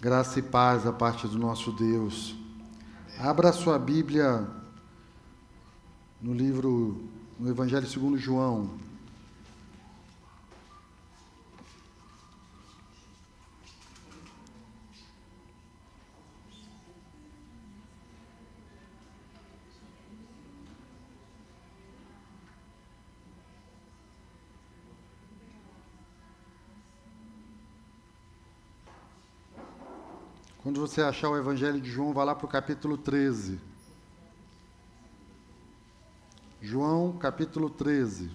Graça e paz da parte do nosso Deus. Abra sua Bíblia no Evangelho segundo João. Quando você achar o Evangelho de João, vá lá para o capítulo 13. João, capítulo 13.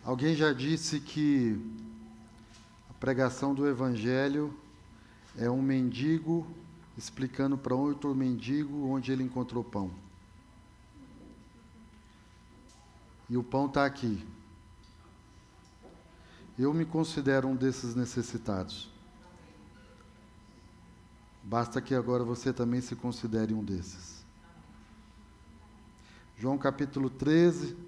Alguém já disse que a pregação do Evangelho é um mendigo explicando para outro mendigo onde ele encontrou pão. E o pão está aqui. Eu me considero um desses necessitados. Basta que agora você também se considere um desses. João capítulo 13,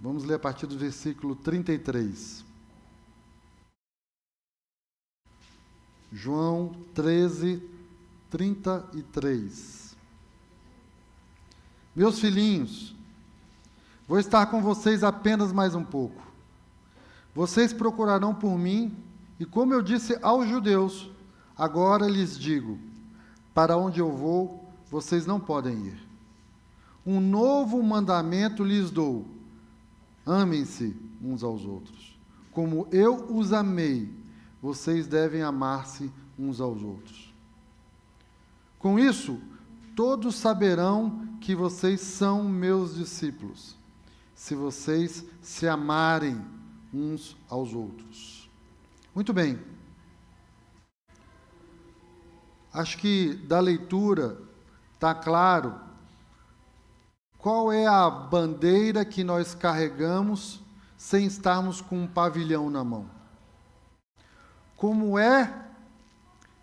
vamos ler a partir do versículo 33. João 13, 33. Meus filhinhos, vou estar com vocês apenas mais um pouco. Vocês procurarão por mim, e como eu disse aos judeus, agora lhes digo, para onde eu vou, vocês não podem ir. Um novo mandamento lhes dou, amem-se uns aos outros. Como eu os amei, vocês devem amar-se uns aos outros. Com isso, todos saberão que vocês são meus discípulos, se vocês se amarem uns aos outros. Muito bem. Acho que da leitura está claro qual é a bandeira que nós carregamos sem estarmos com um pavilhão na mão. Como é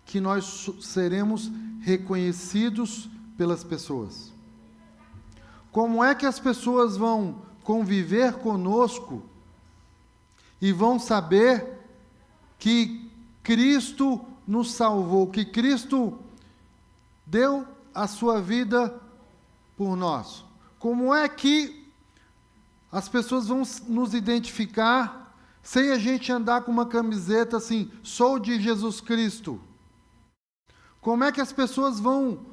que nós seremos reconhecidos pelas pessoas? Como é que as pessoas vão conviver conosco e vão saber que Cristo nos salvou, que Cristo deu a sua vida por nós? Como é que as pessoas vão nos identificar sem a gente andar com uma camiseta assim, sou de Jesus Cristo? Como é que as pessoas vão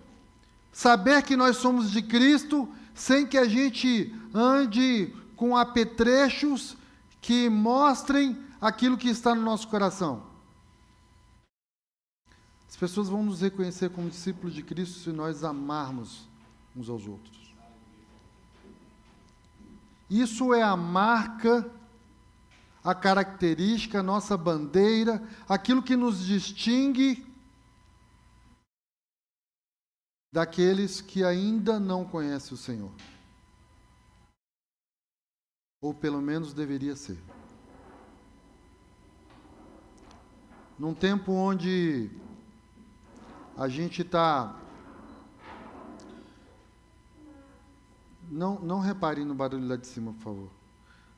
saber que nós somos de Cristo sem que a gente ande com apetrechos que mostrem aquilo que está no nosso coração? As pessoas vão nos reconhecer como discípulos de Cristo se nós amarmos uns aos outros. Isso é a marca, a característica, a nossa bandeira, aquilo que nos distingue daqueles que ainda não conhecem o Senhor. Ou pelo menos deveria ser. Num tempo onde a gente está... Não reparem no barulho lá de cima, por favor.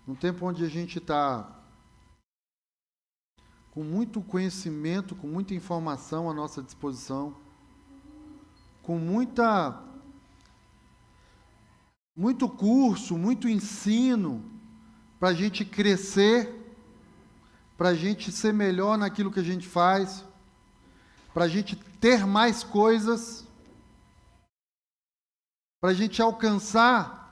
Num tempo onde a gente está com muito conhecimento, com muita informação à nossa disposição, com muito curso, muito ensino, para a gente crescer, para a gente ser melhor naquilo que a gente faz, para a gente ter mais coisas, para a gente alcançar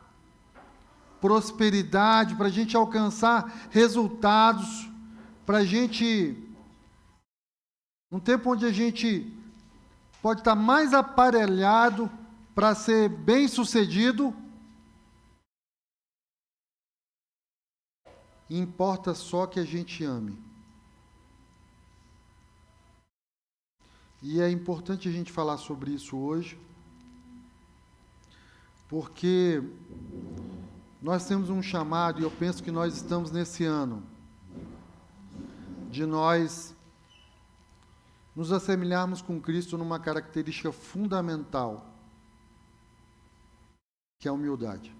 prosperidade, para a gente alcançar resultados, para a gente, num tempo onde a gente pode estar mais aparelhado para ser bem-sucedido, importa só que a gente ame. E é importante a gente falar sobre isso hoje, porque nós temos um chamado, e eu penso que nós estamos nesse ano, de nós nos assemelharmos com Cristo numa característica fundamental, que é a humildade.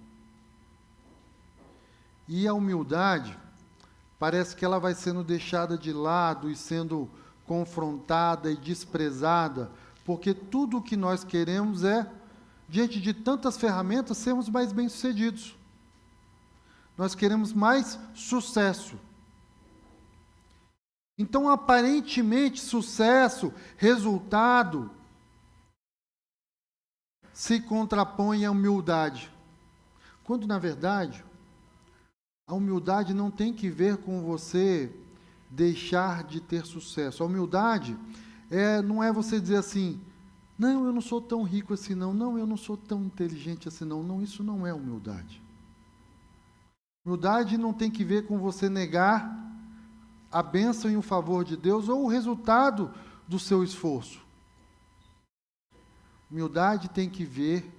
E a humildade, parece que ela vai sendo deixada de lado e sendo confrontada e desprezada, porque tudo o que nós queremos é, diante de tantas ferramentas, sermos mais bem-sucedidos. Nós queremos mais sucesso. Então, aparentemente, sucesso, resultado, se contrapõe à humildade. Quando, na verdade, a humildade não tem que ver com você deixar de ter sucesso. A humildade não é você dizer assim, não, eu não sou tão rico assim não, não, eu não sou tão inteligente assim não. Não, isso não é humildade. Humildade não tem que ver com você negar a bênção e o favor de Deus ou o resultado do seu esforço. Humildade tem que ver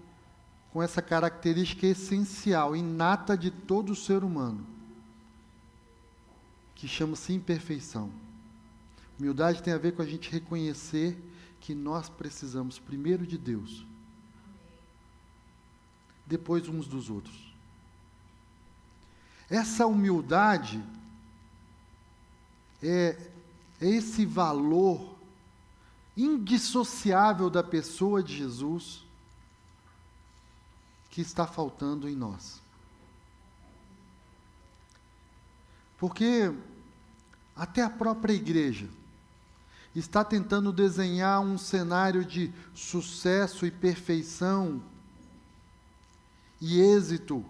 com essa característica essencial, inata de todo ser humano, que chama-se imperfeição. Humildade tem a ver com a gente reconhecer que nós precisamos primeiro de Deus, depois uns dos outros. Essa humildade é esse valor indissociável da pessoa de Jesus que está faltando em nós. Porque até a própria igreja está tentando desenhar um cenário de sucesso e perfeição e êxito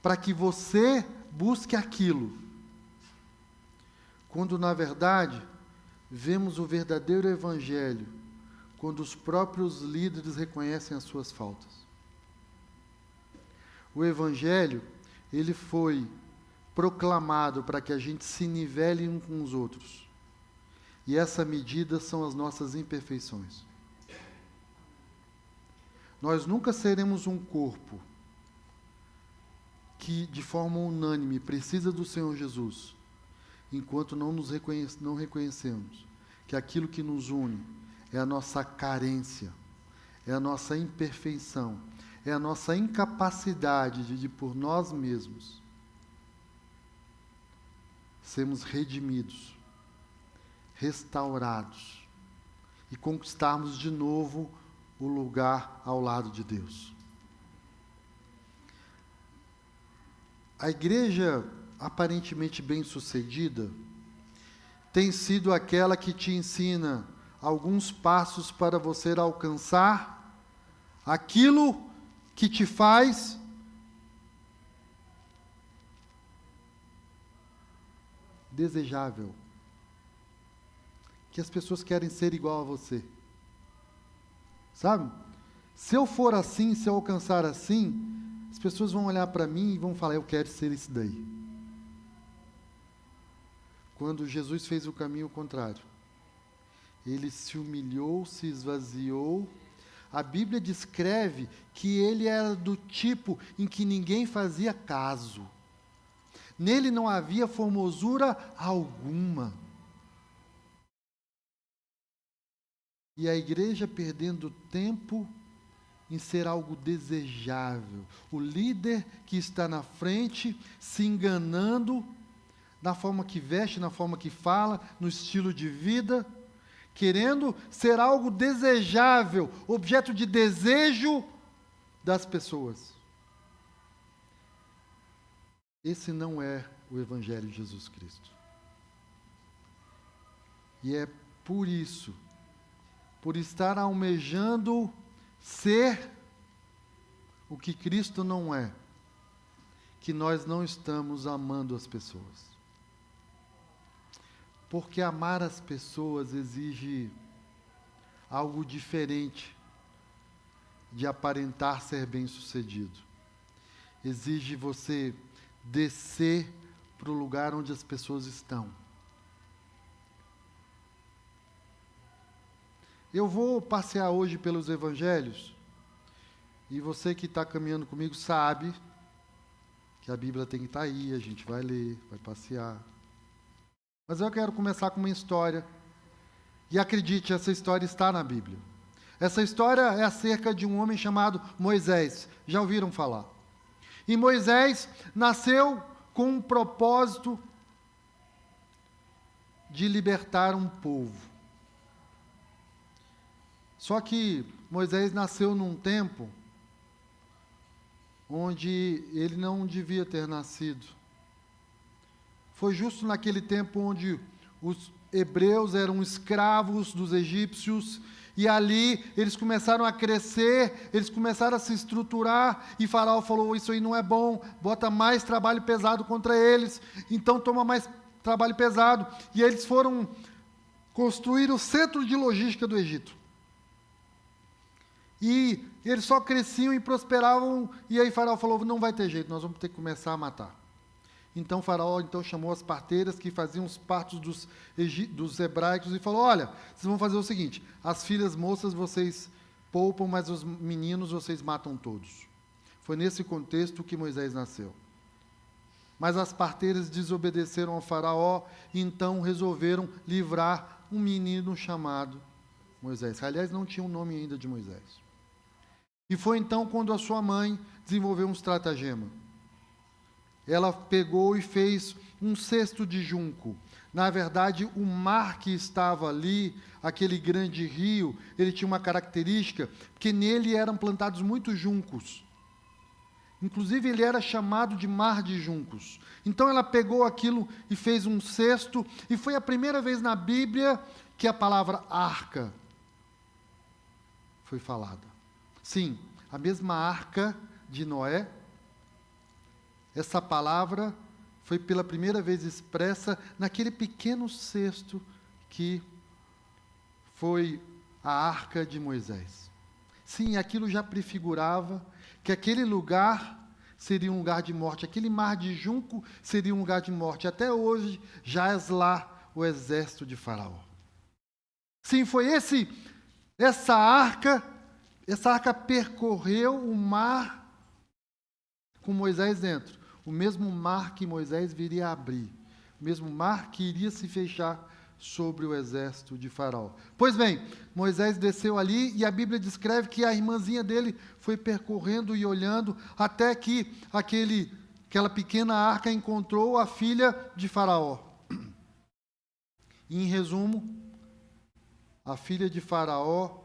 para que você busque aquilo. Quando, na verdade, vemos o verdadeiro evangelho, quando os próprios líderes reconhecem as suas faltas. O evangelho, ele foi proclamado para que a gente se nivele uns com os outros. E essa medida são as nossas imperfeições. Nós nunca seremos um corpo que, de forma unânime, precisa do Senhor Jesus, enquanto não reconhecemos que aquilo que nos une é a nossa carência, é a nossa imperfeição, é a nossa incapacidade de por nós mesmos, sermos redimidos, restaurados e conquistarmos de novo o lugar ao lado de Deus. A igreja aparentemente bem-sucedida tem sido aquela que te ensina alguns passos para você alcançar aquilo que te faz desejável, que as pessoas querem ser igual a você. Sabe? Se eu for assim, se eu alcançar assim, as pessoas vão olhar para mim e vão falar, eu quero ser esse daí. Quando Jesus fez o caminho contrário, ele se humilhou, se esvaziou. A Bíblia descreve que ele era do tipo em que ninguém fazia caso. Nele não havia formosura alguma. E a igreja perdendo tempo em ser algo desejável. O líder que está na frente se enganando na forma que veste, na forma que fala, no estilo de vida, querendo ser algo desejável, objeto de desejo das pessoas. Esse não é o Evangelho de Jesus Cristo. E é por isso, por estar almejando ser o que Cristo não é, que nós não estamos amando as pessoas. Porque amar as pessoas exige algo diferente de aparentar ser bem-sucedido. Exige você descer para o lugar onde as pessoas estão. Eu vou passear hoje pelos evangelhos, e você que está caminhando comigo sabe que a Bíblia tem que estar aí, a gente vai ler, vai passear. Mas eu quero começar com uma história E acredite, essa história está na Bíblia. Essa história é acerca de um homem chamado Moisés. Já ouviram falar? E Moisés nasceu com um propósito de libertar um povo. Só que Moisés nasceu num tempo onde ele não devia ter nascido. Foi justo naquele tempo onde os hebreus eram escravos dos egípcios, e ali eles começaram a crescer, eles começaram a se estruturar, e Faraó falou, isso aí não é bom, bota mais trabalho pesado contra eles, então toma mais trabalho pesado. E eles foram construir o centro de logística do Egito. E eles só cresciam e prosperavam, e aí Faraó falou, não vai ter jeito, nós vamos ter que começar a matar. Então Faraó chamou as parteiras que faziam os partos dos hebraicos e falou, olha, vocês vão fazer o seguinte, as filhas moças vocês poupam, mas os meninos vocês matam todos. Foi nesse contexto que Moisés nasceu. Mas as parteiras desobedeceram ao Faraó, e então resolveram livrar um menino chamado Moisés. Aliás, não tinha o nome ainda de Moisés. E foi então quando a sua mãe desenvolveu um estratagema. Ela pegou e fez um cesto de junco. Na verdade, o mar que estava ali, aquele grande rio, ele tinha uma característica, que nele eram plantados muitos juncos. Inclusive, ele era chamado de mar de juncos. Então, ela pegou aquilo e fez um cesto, e foi a primeira vez na Bíblia que a palavra arca foi falada. Sim, a mesma arca de Noé, essa palavra foi pela primeira vez expressa naquele pequeno cesto que foi a arca de Moisés. Sim, aquilo já prefigurava que aquele lugar seria um lugar de morte, aquele mar de junco seria um lugar de morte. Até hoje jaz lá o exército de Faraó. Sim, foi essa arca percorreu o mar com Moisés dentro. O mesmo mar que Moisés viria a abrir. O mesmo mar que iria se fechar sobre o exército de Faraó. Pois bem, Moisés desceu ali e a Bíblia descreve que a irmãzinha dele foi percorrendo e olhando até que aquela pequena arca encontrou a filha de Faraó. E, em resumo, a filha de Faraó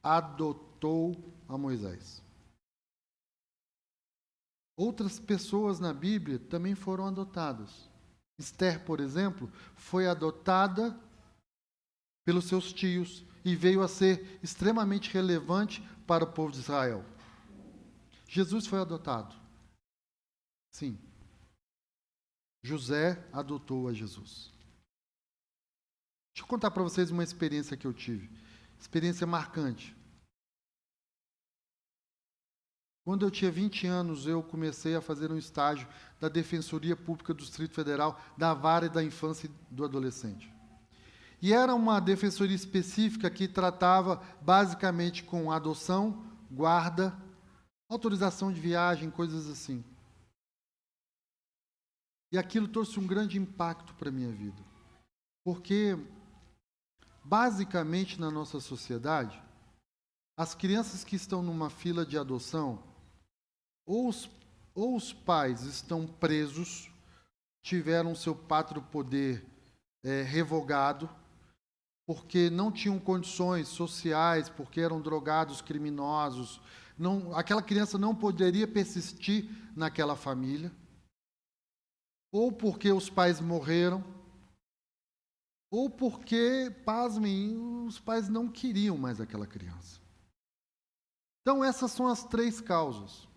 adotou a Moisés. Outras pessoas na Bíblia também foram adotadas. Esther, por exemplo, foi adotada pelos seus tios e veio a ser extremamente relevante para o povo de Israel. Jesus foi adotado. Sim. José adotou a Jesus. Deixa eu contar para vocês uma experiência que eu tive. Experiência marcante. Quando eu tinha 20 anos, eu comecei a fazer um estágio da Defensoria Pública do Distrito Federal, da Vara da Infância e do Adolescente. E era uma defensoria específica que tratava basicamente com adoção, guarda, autorização de viagem, coisas assim. E aquilo trouxe um grande impacto para a minha vida. Porque, basicamente, na nossa sociedade, as crianças que estão numa fila de adoção, ou os pais estão presos, tiveram seu pátrio poder revogado, porque não tinham condições sociais, porque eram drogados, criminosos. Aquela criança não poderia persistir naquela família, ou porque os pais morreram, ou porque, pasmem, os pais não queriam mais aquela criança. Então, essas são as 3 causas.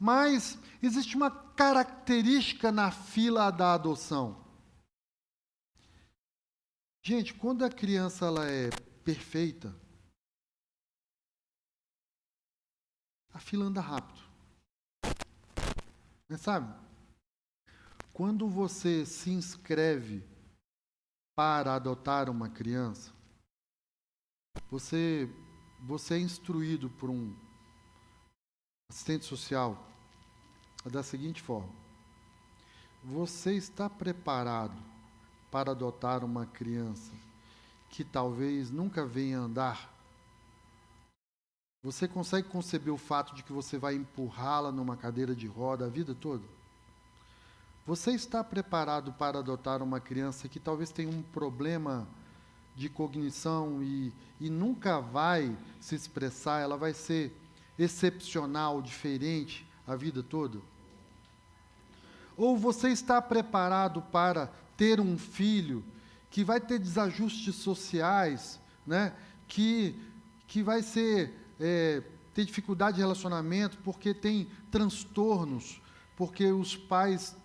Mas existe uma característica na fila da adoção. Gente, quando a criança ela é perfeita, a fila anda rápido. Mas sabe? Quando você se inscreve para adotar uma criança, você é instruído por um assistente social da seguinte forma: você está preparado para adotar uma criança que talvez nunca venha andar? Você consegue conceber o fato de que você vai empurrá-la numa cadeira de roda a vida toda? Você está preparado para adotar uma criança que talvez tenha um problema de cognição e nunca vai se expressar, ela vai ser excepcional, diferente a vida toda? Ou você está preparado para ter um filho que vai ter desajustes sociais, né? que vai ter dificuldade de relacionamento porque tem transtornos, porque os pais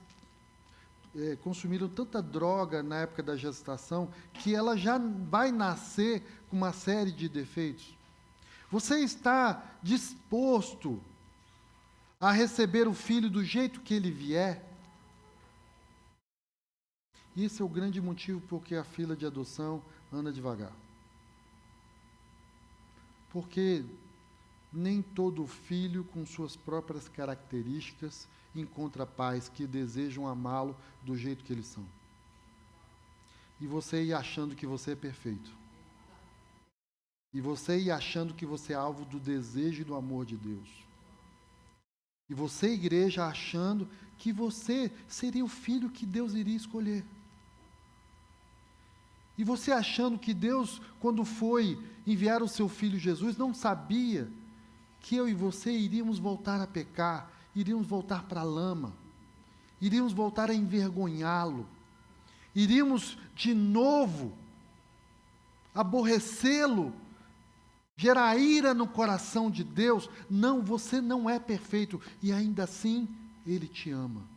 consumiram tanta droga na época da gestação, que ela já vai nascer com uma série de defeitos? Você está disposto a receber o filho do jeito que ele vier? Esse é o grande motivo por que a fila de adoção anda devagar. Porque nem todo filho com suas próprias características encontra pais que desejam amá-lo do jeito que eles são. E você ir achando que você é perfeito. E você ir achando que você é alvo do desejo e do amor de Deus. E você, igreja, achando que você seria o filho que Deus iria escolher. E você achando que Deus, quando foi enviar o seu Filho Jesus, não sabia que eu e você iríamos voltar a pecar, iríamos voltar para a lama, iríamos voltar a envergonhá-lo, iríamos de novo aborrecê-lo, gerar ira no coração de Deus. Não, você não é perfeito, e ainda assim Ele te ama.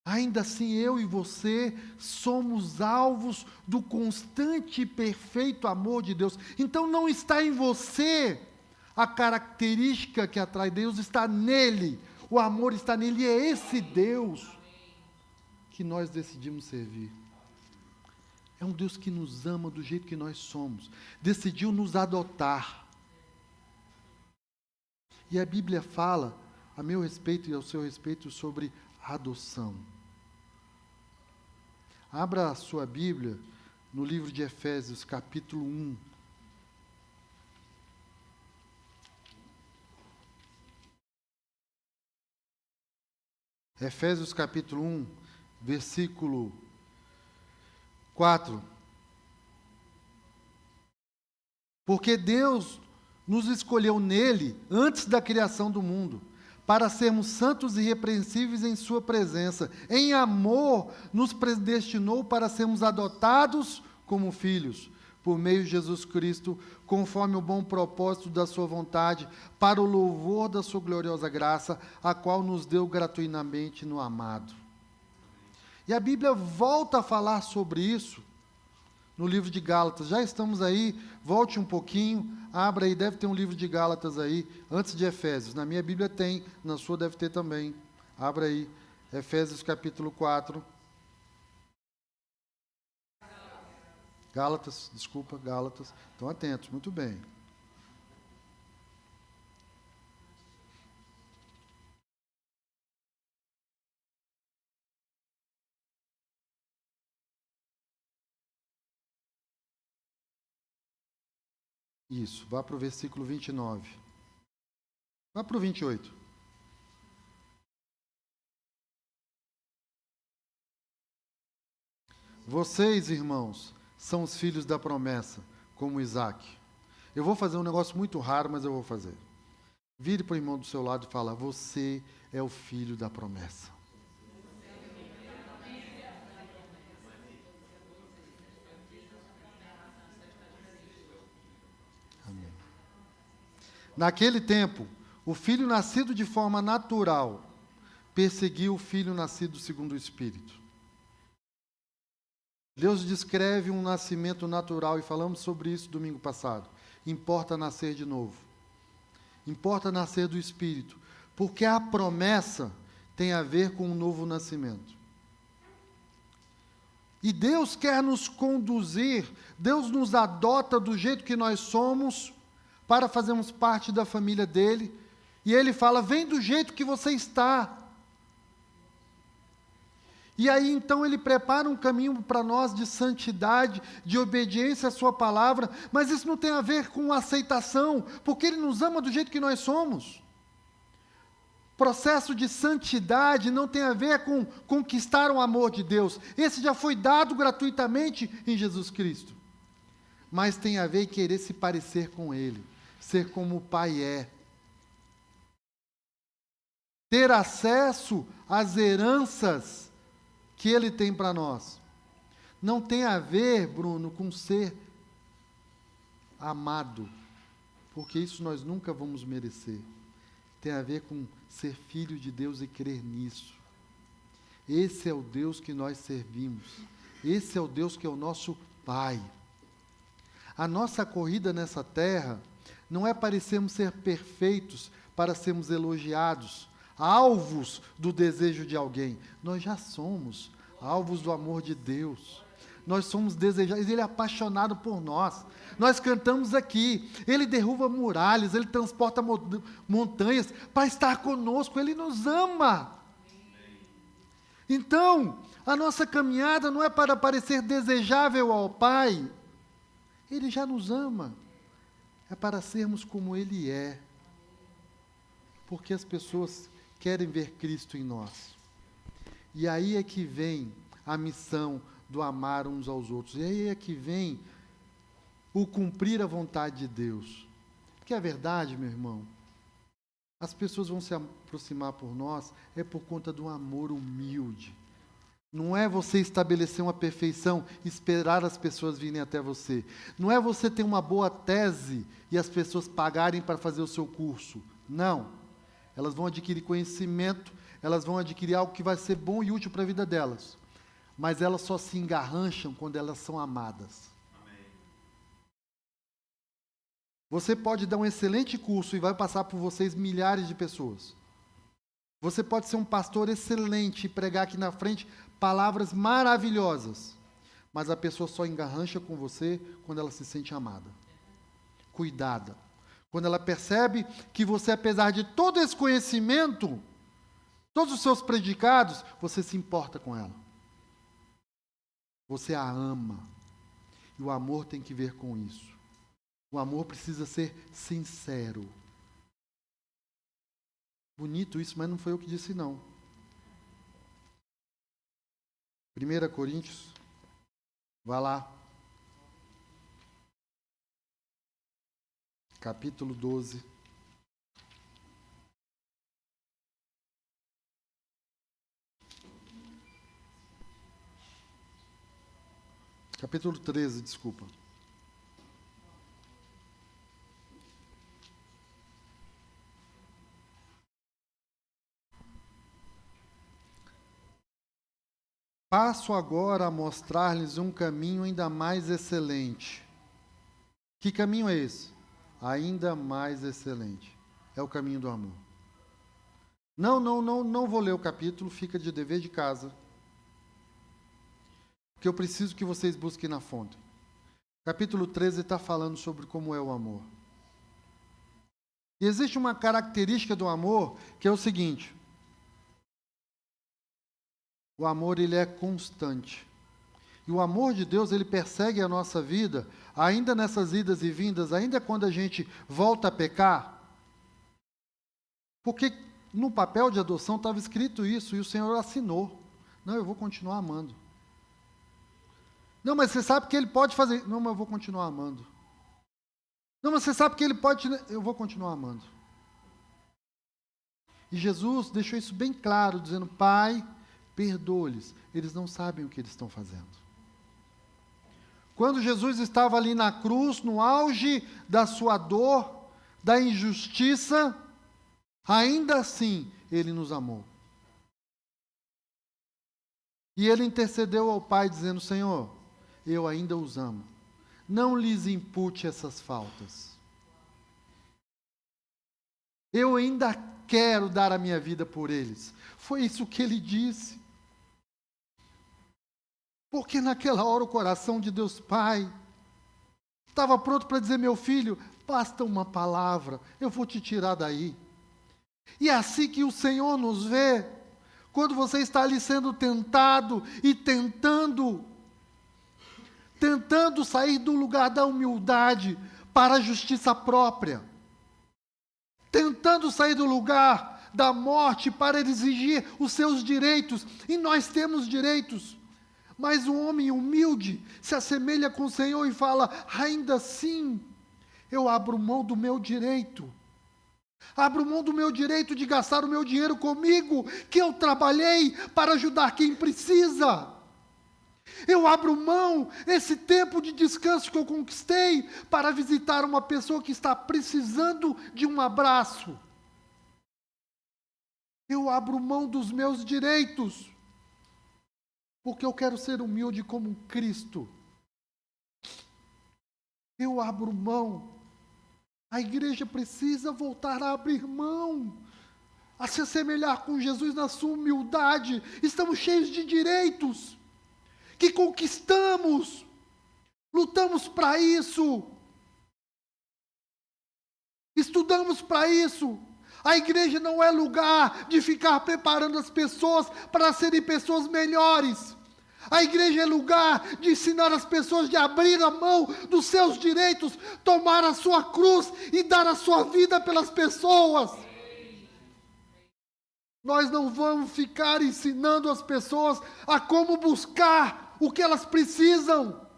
Ainda assim, eu e você somos alvos do constante e perfeito amor de Deus. Então, não está em você a característica que atrai Deus, está nele. O amor está nele, e é esse Deus que nós decidimos servir. É um Deus que nos ama do jeito que nós somos. Decidiu nos adotar. E a Bíblia fala, a meu respeito e ao seu respeito, sobre adoção. Abra a sua Bíblia no livro de Efésios, capítulo 1. Efésios, capítulo 1, versículo 4. Porque Deus nos escolheu nele antes da criação do mundo, para sermos santos e irrepreensíveis em sua presença. Em amor, nos predestinou para sermos adotados como filhos, por meio de Jesus Cristo, conforme o bom propósito da sua vontade, para o louvor da sua gloriosa graça, a qual nos deu gratuitamente no amado. E a Bíblia volta a falar sobre isso no livro de Gálatas. Já estamos aí, volte um pouquinho, abra aí, deve ter um livro de Gálatas aí, antes de Efésios. Na minha Bíblia tem, na sua deve ter também. Abra aí, Efésios capítulo 4. Gálatas. Estão atentos, muito bem. Isso, vá para o versículo 29. Vá para o 28. Vocês, irmãos, são os filhos da promessa, como Isaac. Eu vou fazer um negócio muito raro, mas eu vou fazer. Vire para o irmão do seu lado e fala: você é o filho da promessa. Amém. Naquele tempo, o filho nascido de forma natural perseguiu o filho nascido segundo o Espírito. Deus descreve um nascimento natural, e falamos sobre isso domingo passado. Importa nascer de novo. Importa nascer do Espírito, porque a promessa tem a ver com um novo nascimento. E Deus quer nos conduzir, Deus nos adota do jeito que nós somos, para fazermos parte da família dele, e ele fala: vem do jeito que você está. E aí então Ele prepara um caminho para nós de santidade, de obediência à Sua palavra, mas isso não tem a ver com aceitação, porque Ele nos ama do jeito que nós somos. Processo de santidade não tem a ver com conquistar o amor de Deus, esse já foi dado gratuitamente em Jesus Cristo, mas tem a ver em querer se parecer com Ele, ser como o Pai é. Ter acesso às heranças que Ele tem para nós. Não tem a ver, Bruno, com ser amado, porque isso nós nunca vamos merecer. Tem a ver com ser filho de Deus e crer nisso. Esse é o Deus que nós servimos. Esse é o Deus que é o nosso Pai. A nossa corrida nessa terra não é parecermos ser perfeitos para sermos elogiados, alvos do desejo de alguém. Nós já somos alvos do amor de Deus. Nós somos desejados, Ele é apaixonado por nós. Nós cantamos aqui, Ele derruba muralhas, Ele transporta montanhas para estar conosco, Ele nos ama. Então, a nossa caminhada não é para parecer desejável ao Pai, Ele já nos ama, é para sermos como Ele é, porque as pessoas querem ver Cristo em nós. E aí é que vem a missão do amar uns aos outros. E aí é que vem o cumprir a vontade de Deus. Porque a verdade, meu irmão, as pessoas vão se aproximar por nós é por conta do amor humilde. Não é você estabelecer uma perfeição, esperar as pessoas virem até você. Não é você ter uma boa tese e as pessoas pagarem para fazer o seu curso. Não. Elas vão adquirir conhecimento, elas vão adquirir algo que vai ser bom e útil para a vida delas. Mas elas só se engarrancham quando elas são amadas. Amém. Você pode dar um excelente curso e vai passar por vocês milhares de pessoas. Você pode ser um pastor excelente e pregar aqui na frente palavras maravilhosas. Mas a pessoa só engarrancha com você quando ela se sente amada, cuidada. Quando ela percebe que você, apesar de todo esse conhecimento, todos os seus predicados, você se importa com ela. Você a ama. E o amor tem que ver com isso. O amor precisa ser sincero. Bonito isso, mas não foi eu que disse, não. 1 Coríntios, vá lá. Capítulo 12. Capítulo 13, desculpa. Passo agora a mostrar-lhes um caminho ainda mais excelente. Que caminho é esse? Ainda mais excelente. É o caminho do amor. Não vou ler o capítulo, fica de dever de casa. Que eu preciso que vocês busquem na fonte. Capítulo 13 está falando sobre como é o amor. E existe uma característica do amor que é o seguinte: o amor, ele é constante. E o amor de Deus, ele persegue a nossa vida, ainda nessas idas e vindas, ainda quando a gente volta a pecar. Porque no papel de adoção estava escrito isso, e o Senhor assinou. Não, eu vou continuar amando. Não, mas você sabe que Ele pode fazer. Não, mas eu vou continuar amando. Não, mas você sabe que Ele pode. Eu vou continuar amando. E Jesus deixou isso bem claro, dizendo: Pai, perdoa-lhes, eles não sabem o que eles estão fazendo. Quando Jesus estava ali na cruz, no auge da sua dor, da injustiça, ainda assim Ele nos amou. E Ele intercedeu ao Pai, dizendo: Senhor, eu ainda os amo. Não lhes impute essas faltas. Eu ainda quero dar a minha vida por eles. Foi isso que Ele disse. Porque naquela hora o coração de Deus Pai estava pronto para dizer: meu filho, basta uma palavra, eu vou te tirar daí. E é assim que o Senhor nos vê, quando você está ali sendo tentado e tentando sair do lugar da humildade para a justiça própria, tentando sair do lugar da morte para exigir os seus direitos, e nós temos direitos, mas o homem humilde se assemelha com o Senhor e fala: ainda assim, eu abro mão do meu direito. Abro mão do meu direito de gastar o meu dinheiro comigo, que eu trabalhei para ajudar quem precisa. Eu abro mão esse tempo de descanso que eu conquistei para visitar uma pessoa que está precisando de um abraço. Eu abro mão dos meus direitos, porque eu quero ser humilde como Cristo. Eu abro mão. A igreja precisa voltar a abrir mão, a se assemelhar com Jesus na sua humildade. Estamos cheios de direitos que conquistamos, lutamos para isso, estudamos para isso. A igreja não é lugar de ficar preparando as pessoas para serem pessoas melhores. A igreja é lugar de ensinar as pessoas de abrir a mão dos seus direitos, tomar a sua cruz e dar a sua vida pelas pessoas. Nós não vamos ficar ensinando as pessoas a como buscar o que elas precisam.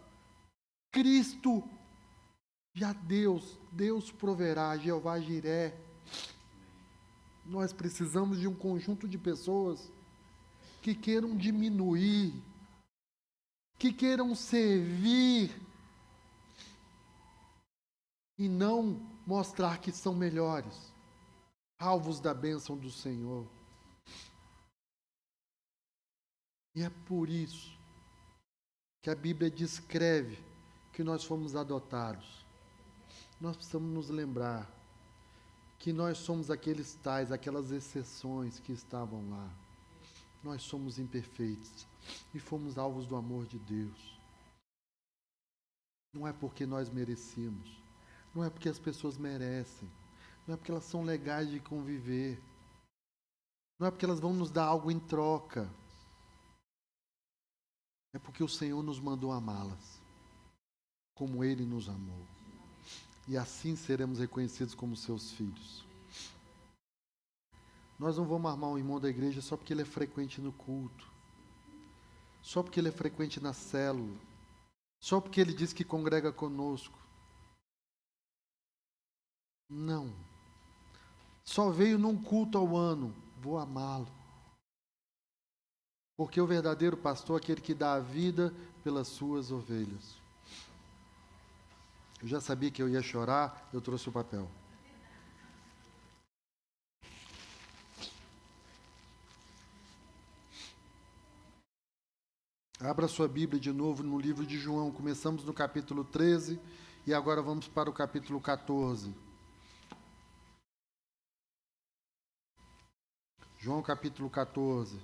Cristo, já Deus proverá, Jeová Jiré. Nós precisamos de um conjunto de pessoas que queiram diminuir, que queiram servir e não mostrar que são melhores, alvos da bênção do Senhor. E é por isso que a Bíblia descreve que nós fomos adotados. Nós precisamos nos lembrar que nós somos aqueles tais, aquelas exceções que estavam lá. Nós somos imperfeitos e fomos alvos do amor de Deus. Não é porque nós merecemos, não é porque as pessoas merecem, não é porque elas são legais de conviver, não é porque elas vão nos dar algo em troca. É porque o Senhor nos mandou amá-las, como Ele nos amou. E assim seremos reconhecidos como seus filhos. Nós não vamos armar um irmão da igreja só porque ele é frequente no culto, só porque ele é frequente na célula, só porque ele diz que congrega conosco. Não. Só veio num culto ao ano, vou amá-lo. Porque o verdadeiro pastor é aquele que dá a vida pelas suas ovelhas. Eu já sabia que eu ia chorar, eu trouxe o papel. Abra sua Bíblia de novo no livro de João. Começamos no capítulo 13 e agora vamos para o capítulo 14. João capítulo 14.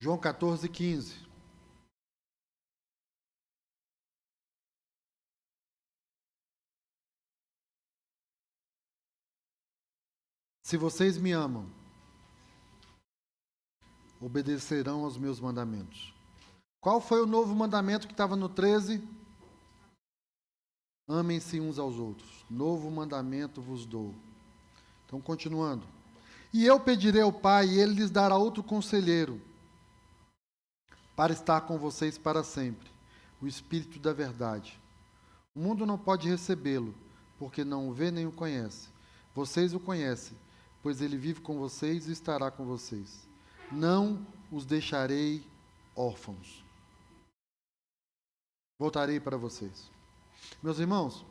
João 14, 15. Se vocês me amam, obedecerão aos meus mandamentos. Qual foi o novo mandamento que estava no 13? Amem-se uns aos outros. Novo mandamento vos dou. Então, continuando. E eu pedirei ao Pai, e Ele lhes dará outro conselheiro, para estar com vocês para sempre, o Espírito da verdade. O mundo não pode recebê-lo, porque não o vê nem o conhece. Vocês o conhecem, pois ele vive com vocês e estará com vocês. Não os deixarei órfãos. Voltarei para vocês. Meus irmãos,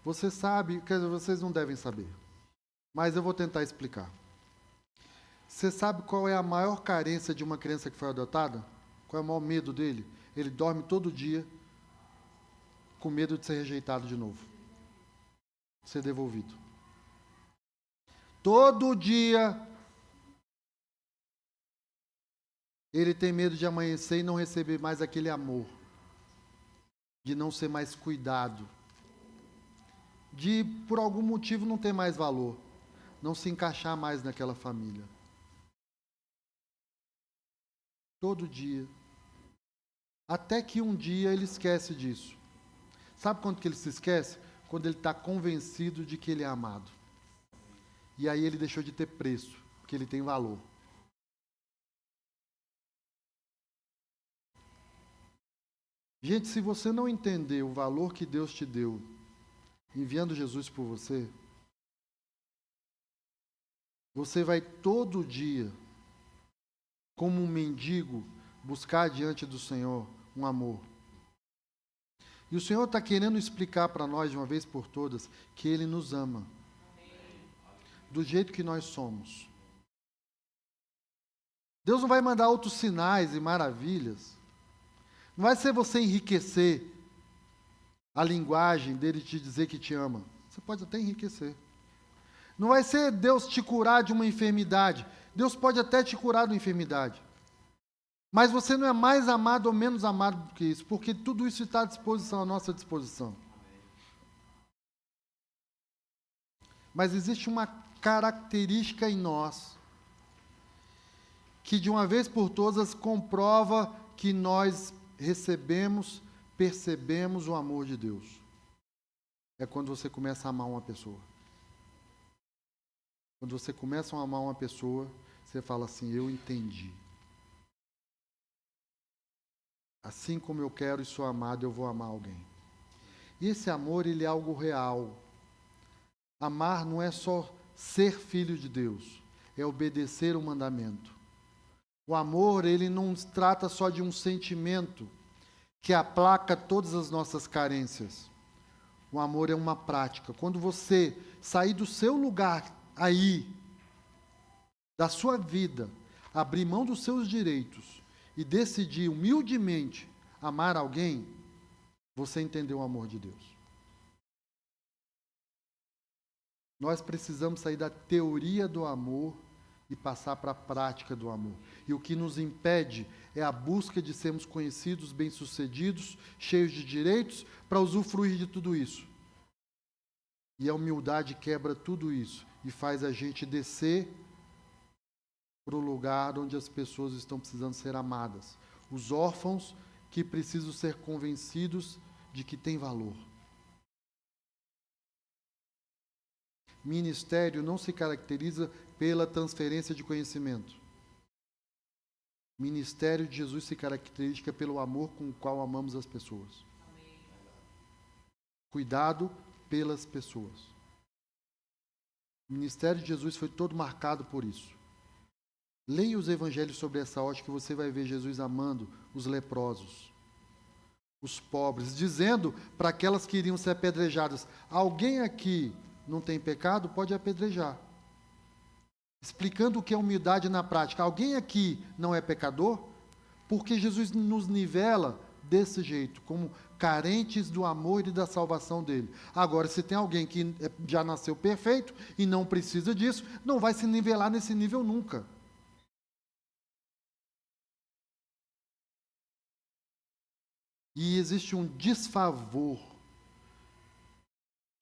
você sabe, quer dizer, vocês não devem saber, mas eu vou tentar explicar. Você sabe qual é a maior carência de uma criança que foi adotada? Qual é o maior medo dele? Ele dorme todo dia com medo de ser rejeitado de novo, ser devolvido. Todo dia ele tem medo de amanhecer e não receber mais aquele amor, de não ser mais cuidado, de por algum motivo não ter mais valor, não se encaixar mais naquela família. Todo dia. Até que um dia ele esquece disso. Sabe quando que ele se esquece? Quando ele está convencido de que ele é amado. E aí ele deixou de ter preço, porque ele tem valor. Gente, se você não entender o valor que Deus te deu, enviando Jesus por você, você vai todo dia, como um mendigo, buscar diante do Senhor um amor. E o Senhor está querendo explicar para nós, de uma vez por todas, que Ele nos ama. Do jeito que nós somos. Deus não vai mandar outros sinais e maravilhas. Não vai ser você enriquecer a linguagem dele te dizer que te ama. Você pode até enriquecer. Não vai ser Deus te curar de uma enfermidade. Deus pode até te curar de uma enfermidade. Mas você não é mais amado ou menos amado do que isso, porque tudo isso está à disposição, à nossa disposição. Mas existe uma característica em nós que de uma vez por todas comprova que nós recebemos, percebemos o amor de Deus. É quando você começa a amar uma pessoa. Quando você começa a amar uma pessoa, você fala assim, eu entendi. Assim como eu quero e sou amado, eu vou amar alguém. E esse amor, ele é algo real. Amar não é só ser filho de Deus, é obedecer o mandamento. O amor, ele não trata só de um sentimento que aplaca todas as nossas carências. O amor é uma prática. Quando você sair do seu lugar aí, da sua vida, abrir mão dos seus direitos e decidir humildemente amar alguém, você entendeu o amor de Deus. Nós precisamos sair da teoria do amor e passar para a prática do amor. E o que nos impede é a busca de sermos conhecidos, bem-sucedidos, cheios de direitos, para usufruir de tudo isso. E a humildade quebra tudo isso e faz a gente descer para o lugar onde as pessoas estão precisando ser amadas. Os órfãos que precisam ser convencidos de que têm valor. Ministério não se caracteriza pela transferência de conhecimento. Ministério de Jesus se caracteriza pelo amor com o qual amamos as pessoas. Cuidado pelas pessoas. O ministério de Jesus foi todo marcado por isso. Leia os evangelhos sobre essa ótica que você vai ver Jesus amando os leprosos, os pobres, dizendo para aquelas que iriam ser apedrejadas, alguém aqui não tem pecado, pode apedrejar. Explicando o que é humildade na prática. Alguém aqui não é pecador? Porque Jesus nos nivela desse jeito, como carentes do amor e da salvação dele. Agora, se tem alguém que já nasceu perfeito e não precisa disso, não vai se nivelar nesse nível nunca. E existe um desfavor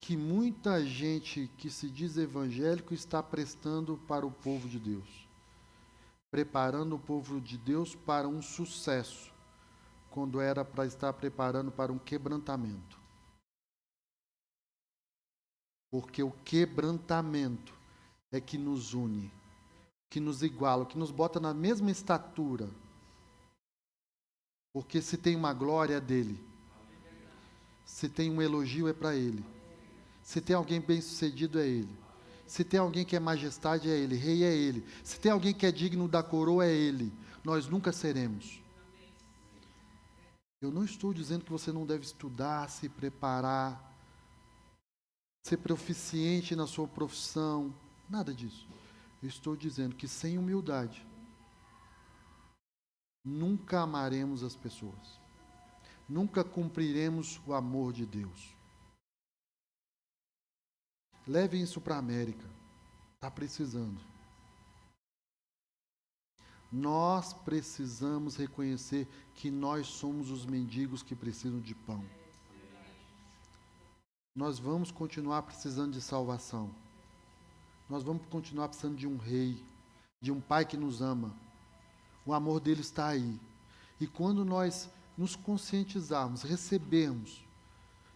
que muita gente que se diz evangélico está prestando para o povo de Deus. Preparando o povo de Deus para um sucesso, quando era para estar preparando para um quebrantamento. Porque o quebrantamento é que nos une, que nos iguala, que nos bota na mesma estatura. Porque se tem uma glória é dele. Se tem um elogio é para ele. Se tem alguém bem-sucedido é ele. Se tem alguém que é majestade é ele, rei é ele. Se tem alguém que é digno da coroa é ele. Nós nunca seremos. Eu não estou dizendo que você não deve estudar, se preparar, ser proficiente na sua profissão, nada disso. Eu estou dizendo que sem humildade, nunca amaremos as pessoas. nunca cumpriremos o amor de Deus. Levem isso para a América. Está precisando. Nós precisamos reconhecer que nós somos os mendigos que precisam de pão. Nós vamos continuar precisando de salvação. Nós vamos continuar precisando de um rei, de um pai que nos ama. O amor dele está aí. E quando nós nos conscientizarmos, recebermos,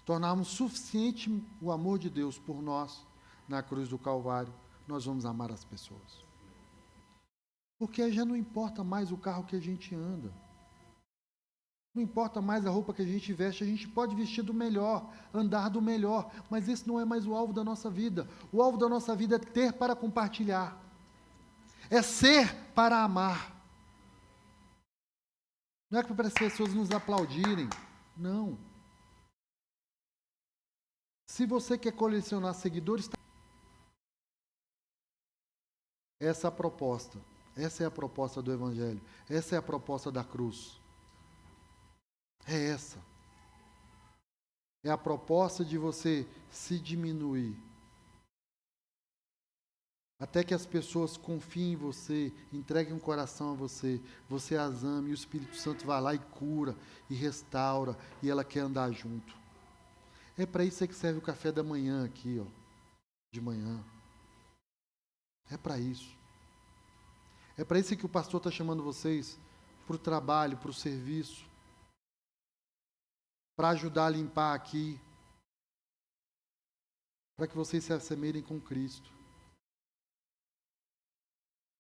tornarmos suficiente o amor de Deus por nós na cruz do Calvário, nós vamos amar as pessoas. Porque aí já não importa mais o carro que a gente anda. Não importa mais a roupa que a gente veste, a gente pode vestir do melhor, andar do melhor, mas esse não é mais o alvo da nossa vida. O alvo da nossa vida é ter para compartilhar. É ser para amar. Não é para as pessoas nos aplaudirem. Não. Se você quer colecionar seguidores, essa é a proposta. Essa é a proposta do Evangelho. Essa é a proposta da cruz. É essa. É a proposta de você se diminuir. Até que as pessoas confiem em você, entreguem um coração a você, você as ame, e o Espírito Santo vai lá e cura, e restaura, e ela quer andar junto. É para isso que serve o café da manhã aqui, ó, de manhã. É para isso. É para isso que o pastor está chamando vocês para o trabalho, para o serviço, para ajudar a limpar aqui, para que vocês se assemelhem com Cristo.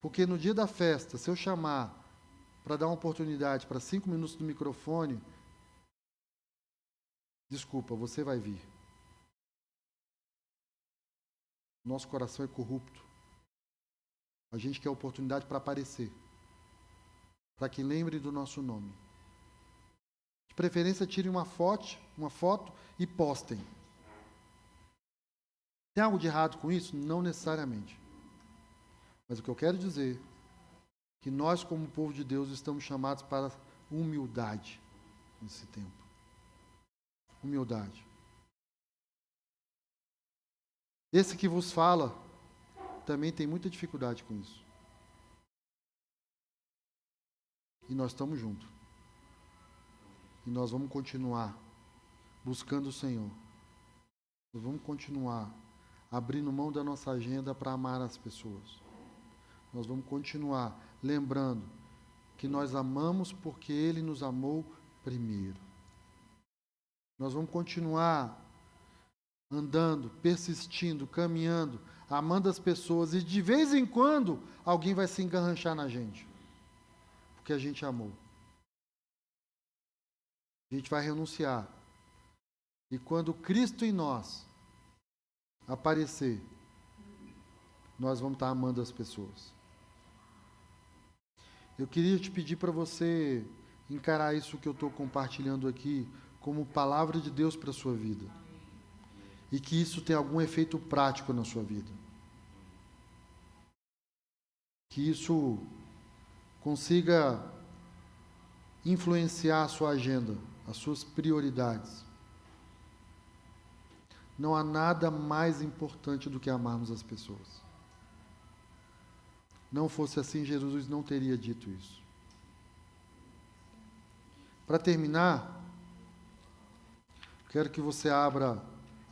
Porque no dia da festa, se eu chamar para dar uma oportunidade para 5 minutos no microfone, desculpa, você vai vir. Nosso coração é corrupto. A gente quer oportunidade para aparecer, para que lembre do nosso nome. De preferência, tirem uma foto e postem. Tem algo de errado com isso? Não necessariamente. Mas o que eu quero dizer é que nós, como povo de Deus, estamos chamados para humildade nesse tempo. Humildade. Esse que vos fala também tem muita dificuldade com isso. E nós estamos juntos. E nós vamos continuar buscando o Senhor. Nós vamos continuar abrindo mão da nossa agenda para amar as pessoas. Nós vamos continuar lembrando que nós amamos porque Ele nos amou primeiro. Nós vamos continuar andando, persistindo, caminhando, amando as pessoas, e de vez em quando alguém vai se engarranchar na gente, porque a gente amou. A gente vai renunciar. E quando Cristo em nós aparecer, nós vamos estar amando as pessoas. Eu queria te pedir para você encarar isso que eu estou compartilhando aqui como palavra de Deus para a sua vida. E que isso tenha algum efeito prático na sua vida. Que isso consiga influenciar a sua agenda, as suas prioridades. Não há nada mais importante do que amarmos as pessoas. Não fosse assim, Jesus não teria dito isso. Para terminar, quero que você abra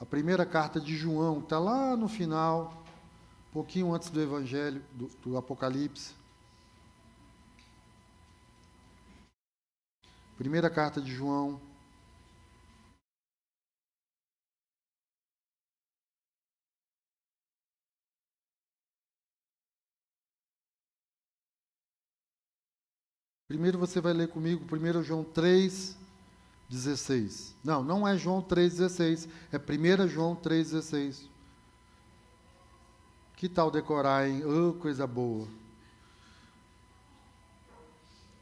a primeira carta de João, que está lá no final, um pouquinho antes do Evangelho, do Apocalipse. Primeira carta de João. Primeiro você vai ler comigo, 1 João 3,16. Não é João 3,16, é 1 João 3,16. Que tal decorar, hein? Oh, coisa boa.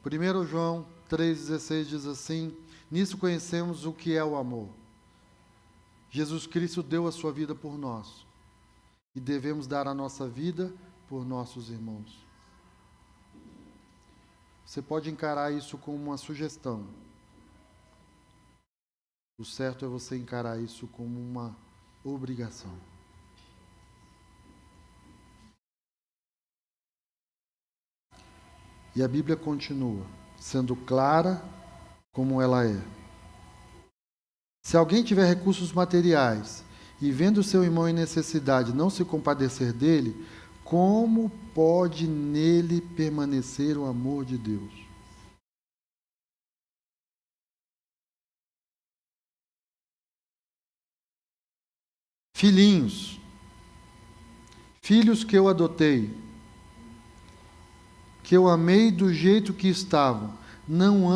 1 João 3,16 diz assim: nisso conhecemos o que é o amor. Jesus Cristo deu a sua vida por nós. E devemos dar a nossa vida por nossos irmãos. Você pode encarar isso como uma sugestão. O certo é você encarar isso como uma obrigação. E a Bíblia continua sendo clara como ela é. Se alguém tiver recursos materiais e vendo seu irmão em necessidade não se compadecer dele, como pode nele permanecer o amor de Deus? Filhinhos, filhos que eu adotei, que eu amei do jeito que estavam, não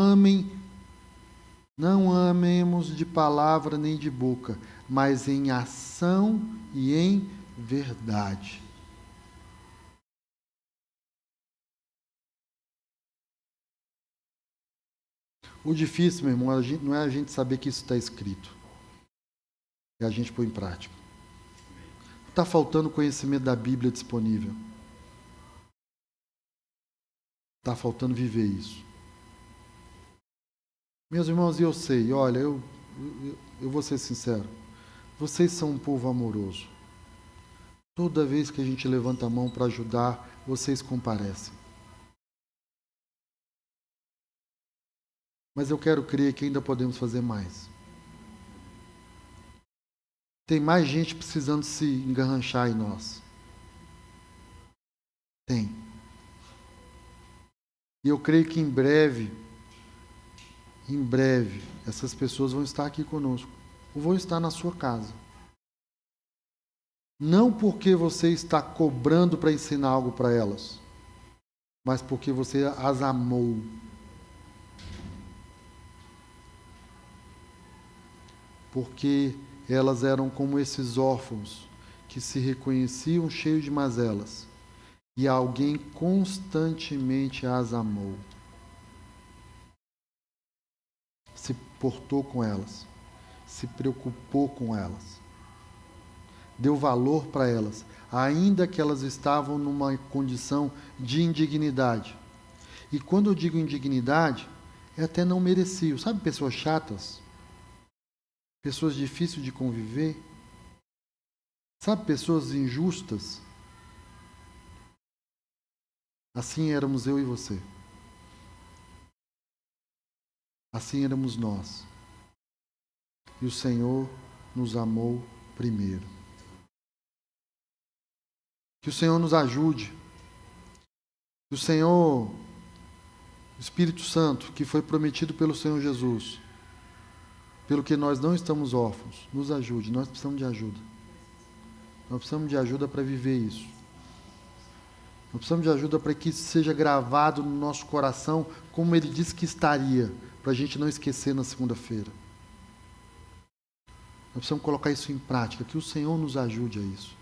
amemos de palavra nem de boca, mas em ação e em verdade. O difícil, meu irmão, não é a gente saber que isso está escrito, é a gente pôr em prática. Está faltando conhecimento da Bíblia disponível. Está faltando viver isso. Meus irmãos, eu sei, olha, eu vou ser sincero, vocês são um povo amoroso. Toda vez que a gente levanta a mão para ajudar, vocês comparecem. Mas eu quero crer que ainda podemos fazer mais. Tem mais gente precisando se engarranchar em nós. Tem. E eu creio que em breve, essas pessoas vão estar aqui conosco. Ou vão estar na sua casa. Não porque você está cobrando para ensinar algo para elas, mas porque você as amou. Porque elas eram como esses órfãos que se reconheciam cheios de mazelas e alguém constantemente as amou. Se portou com elas, se preocupou com elas, deu valor para elas, ainda que elas estavam numa condição de indignidade. E quando eu digo indignidade, é até não mereciam. Sabe pessoas chatas? Pessoas difíceis de conviver? Sabe pessoas injustas? Assim éramos eu e você. Assim éramos nós. E o Senhor nos amou primeiro. Que o Senhor nos ajude. Que o Senhor, o Espírito Santo, que foi prometido pelo Senhor Jesus, pelo que nós não estamos órfãos, nos ajude. Nós precisamos de ajuda. Nós precisamos de ajuda para viver isso. Nós precisamos de ajuda para que isso seja gravado no nosso coração, como Ele disse que estaria, para a gente não esquecer na segunda-feira. Nós precisamos colocar isso em prática, que o Senhor nos ajude a isso.